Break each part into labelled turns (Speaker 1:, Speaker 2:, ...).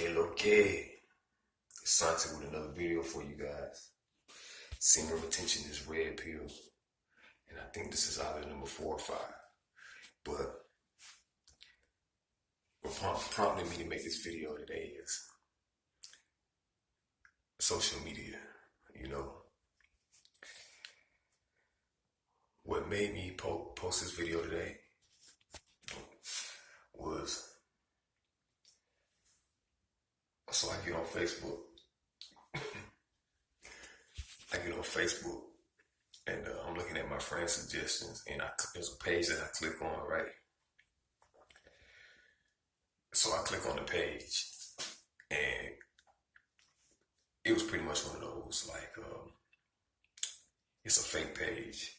Speaker 1: Lo que? It's Santi with another video for you guys. Semen retention is red pill. And I think this is either number 4 or 5. But what prompted me to make this video today is social media. You know, what made me post this video today was, so I get on Facebook. And I'm looking at my friend suggestions, and there's a page that I click on, right? So I click on the page, and it was pretty much one of those, like, it's a fake page.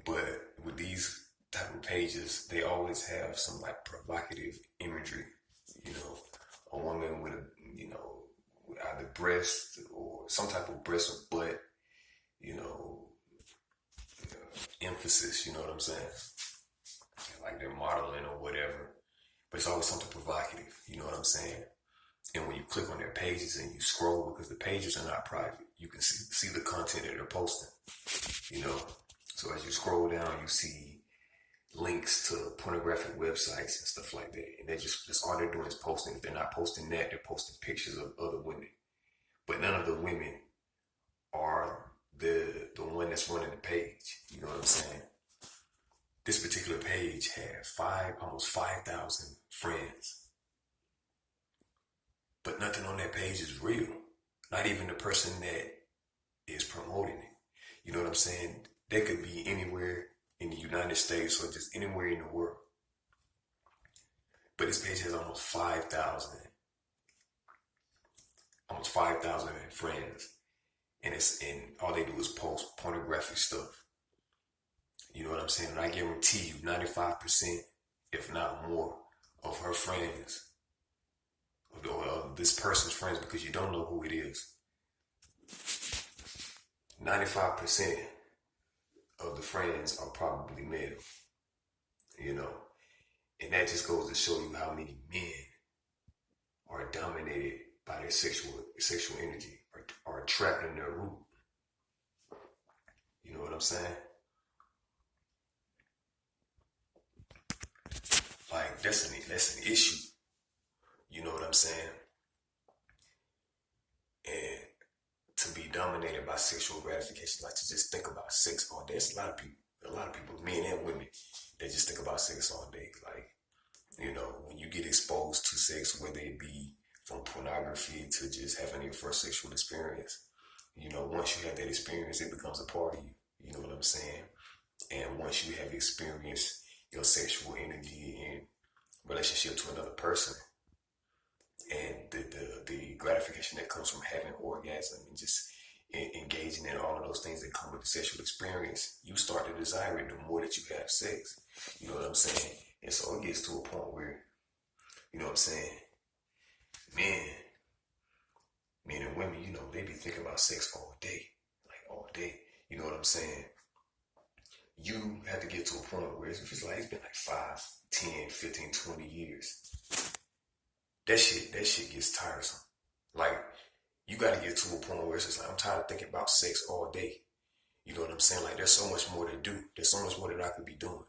Speaker 1: But with these type of pages, they always have some like provocative imagery, you know, a woman with with either breast or some type of breast or butt, emphasis, you know what I'm saying? Like they're modeling or whatever, but it's always something provocative, you know what I'm saying? And when you click on their pages and you scroll, because the pages are not private, you can see the content that they're posting, you know? So as you scroll down, you see links to pornographic websites and stuff like that. And that's all they're doing is posting. If they're not posting that, they're posting pictures of other women. But none of the women are the one that's running the page. You know what I'm saying? This particular page has almost 5,000 friends. But nothing on that page is real. Not even the person that is promoting it. You know what I'm saying? They could be anywhere in the United States or just anywhere in the world. But this page has almost 5,000 friends. And all they do is post pornographic stuff. You know what I'm saying? And I guarantee you 95%, if not more, of her friends, of this person's friends, because you don't know who it is, 95% of the friends are probably male, you know, and that just goes to show you how many men are dominated by their sexual energy, or trapped in their root. You know what I'm saying? Like that's an issue. You know what I'm saying? And to be dominated by sexual gratification, like to just think about sex all day. There's a lot of people, men and women, they just think about sex all day. Like, when you get exposed to sex, whether it be from pornography to just having your first sexual experience, once you have that experience, it becomes a part of you. You know what I'm saying? And once you have experienced your sexual energy in relationship to another person, and the gratification that comes from having orgasm and just engaging in all of those things that come with the sexual experience, you start to desire it the more that you have sex. You know what I'm saying? And so it gets to a point where, you know what I'm saying, men and women, they be thinking about sex all day, like all day. You know what I'm saying? You have to get to a point where it's been like 5, 10, 15, 20 years. That shit gets tiresome. Like, you got to get to a point where it's just like, I'm tired of thinking about sex all day. You know what I'm saying? Like, there's so much more to do. There's so much more that I could be doing.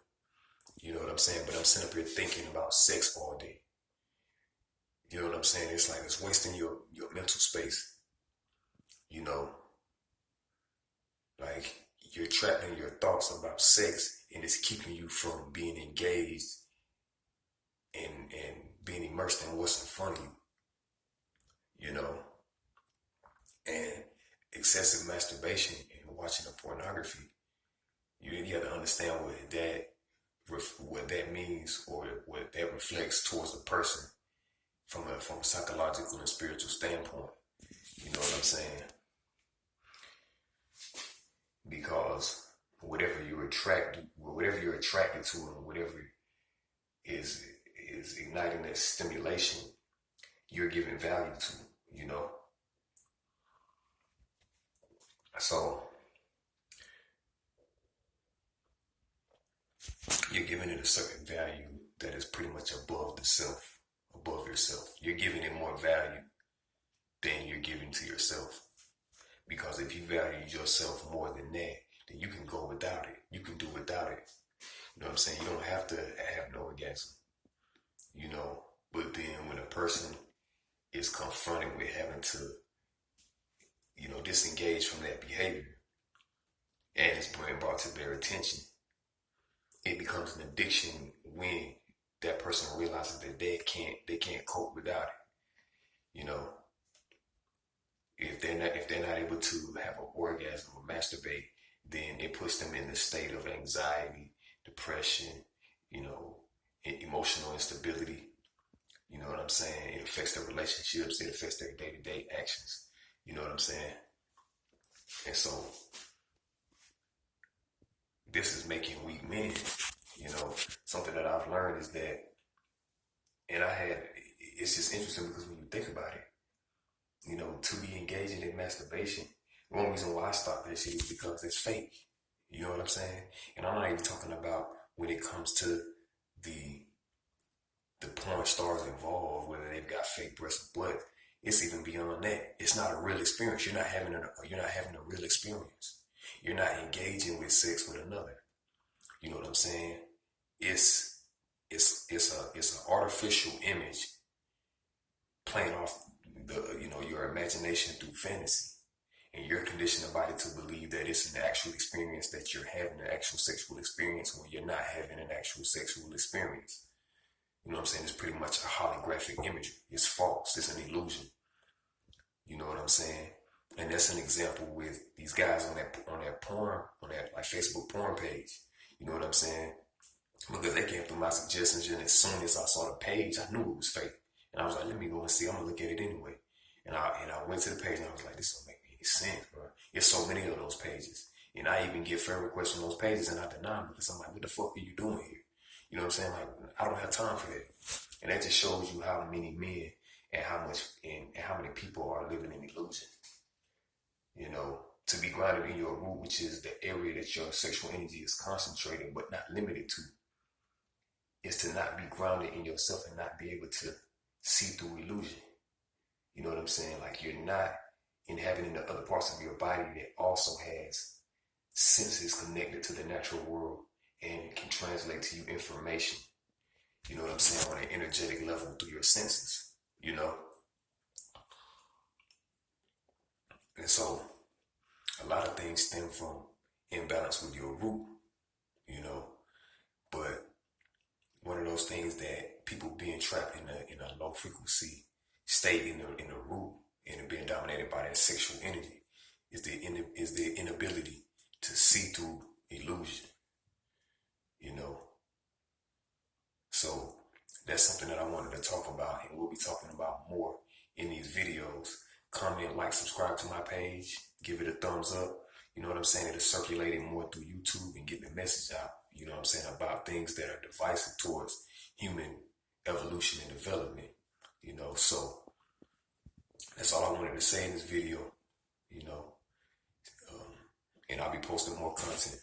Speaker 1: You know what I'm saying? But I'm sitting up here thinking about sex all day. You know what I'm saying? It's like it's wasting your mental space. Like, you're trapped in your thoughts about sex, and it's keeping you from being engaged and being immersed in what's in front of you, and excessive masturbation and watching the pornography. You have to understand what that means, or what that reflects towards a person from a psychological and spiritual standpoint. You know what I'm saying? Because whatever you're attracted to, and whatever is igniting that stimulation, you're giving value to, So you're giving it a certain value that is pretty much above the self, above yourself. You're giving it more value than you're giving to yourself. Because if you value yourself more than that, then you can go without it. You can do without it. You know what I'm saying? You don't have to have no orgasm, you know. But then when a person is confronted with having to, disengage from that behavior and it's being brought to their attention, it becomes an addiction when that person realizes that they can't cope without it. You know, if they're not able to have an orgasm or masturbate, then it puts them in the state of anxiety, depression, emotional instability. You know what I'm saying? It affects their relationships. It affects their day-to-day actions. You know what I'm saying? And so this is making weak men. Something that I've learned is that, and it's just interesting because when you think about it, to be engaging in masturbation, one reason why I stopped that shit is because it's fake. You know what I'm saying? And I'm not even talking about when it comes to the porn stars involved, whether they've got fake breasts or butt. It's even beyond that. It's not a real experience. You're not having a real experience. You're not engaging with sex with another. You know what I'm saying? It's an artificial image playing off your imagination through fantasy, and you're conditioning the body to believe that it's an actual experience, that you're having an actual sexual experience when you're not having an actual sexual experience. You know what I'm saying? It's pretty much a holographic imagery. It's false. It's an illusion. You know what I'm saying? And that's an example with these guys on that like Facebook porn page. You know what I'm saying? Because they came through my suggestions, and as soon as I saw the page, I knew it was fake. And I was like, let me go and see. I'm gonna look at it anyway. And I went to the page and I was like, this don't make any sense, bro. There's so many of those pages. And I even get friend requests from those pages and I deny them because I'm like, what the fuck are you doing here? You know what I'm saying? Like, I don't have time for that. And that just shows you how many men and how many people are living in illusion. To be grounded in your root, which is the area that your sexual energy is concentrated but not limited to, is to not be grounded in yourself and not be able to see through illusion. You know what I'm saying? Like, you're not inhabiting the other parts of your body that also has senses connected to the natural world and can translate to you information. You know what I'm saying? On an energetic level through your senses. And so a lot of things stem from imbalance with your root, but one of those things that people being trapped in a low frequency state in the root and being dominated by that sexual energy is the inability to see through illusion. So that's something that I wanted to talk about, and we'll be talking about more in these videos. Comment, like, subscribe to my page, give it a thumbs up. You know what I'm saying? It'll circulate it more through YouTube and get the message out, you know what I'm saying, about things that are divisive towards human evolution and development. So that's all I wanted to say in this video, and I'll be posting more content.